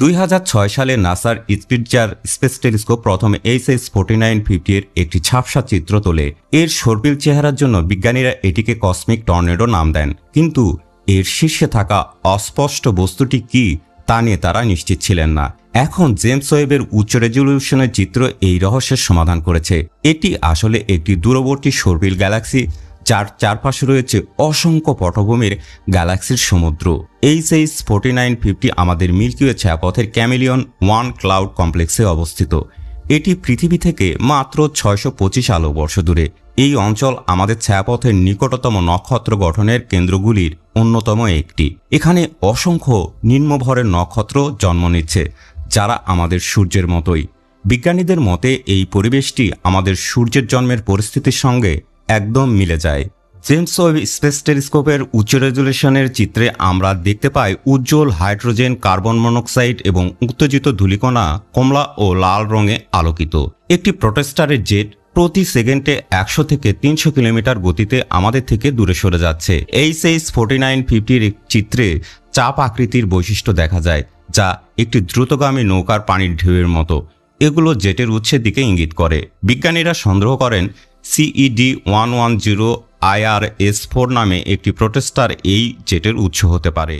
2006 সালে নাসার স্পিটজার space telescope প্রথমে HH4950 এর একটি ঝাপসা চিত্র তোলে। এর সর্পিল চেহারার জন্য বিজ্ঞানীরা এটিকে কসমিক টর্নেডো নাম দেন, কিন্তু এর শীর্ষে থাকা অস্পষ্ট বস্তুটি কি তা নিয়ে তারা নিশ্চিত ছিলেন না। এখন জেমস ওয়েবের উচ্চ রেজলিউশনের চিত্র এই রহস্যের সমাধান করেছে। এটি আসলে একটি দূরবর্তী সর্পিল গ্যালাক্সি, যার চারপাশে রয়েছে অসংখ্য পটভূমির গ্যালাক্সির সমুদ্র। HH4950 আমাদের মিল্কি ওয়ে ছায়াপথের ক্যামেলিয়ন 1 ক্লাউড কমপ্লেক্সে অবস্থিত। এটি পৃথিবী থেকে মাত্র 625 আলোকবর্ষ দূরে। এই অঞ্চল আমাদের ছায়াপথের নিকটতম নক্ষত্র গঠনের কেন্দ্রগুলির অন্যতম একটি। এখানে অসংখ্য নিম্নভরের নক্ষত্র জন্ম নিচ্ছে, যারা আমাদের সূর্যের মতোই। বিজ্ঞানীদের মতে এই পরিবেশটি আমাদের সূর্যের জন্মের পরিস্থিতির সঙ্গে একদম মিলে যায়। জেমস ওয়েব স্পেস টেলিস্কোপের উচ্চ রেজলিউশনের চিত্রে আমরা দেখতে পাই উজ্জ্বল হাইড্রোজেন, কার্বন মনোক্সাইড এবং উত্তেজিত ধূলিকণা কমলা ও লাল রঙে আলোকিত। একটি প্রোটোস্টারের জেট প্রতি সেকেন্ডে 100 থেকে 300 কিলোমিটার গতিতে আমাদের থেকে দূরে সরে যাচ্ছে। HH4950 চিত্রে চাপ আকৃতির বৈশিষ্ট্য দেখা যায়, যা একটি দ্রুতগামী নৌকার পানির ঢেউয়ের মতো। এগুলো জেটের উৎসের দিকে ইঙ্গিত করে। বিজ্ঞানীরা সন্দেহ করেন CED110 IRS4 নামে একটি প্রোটোস্টার এই জেটের উৎস হতে পারে।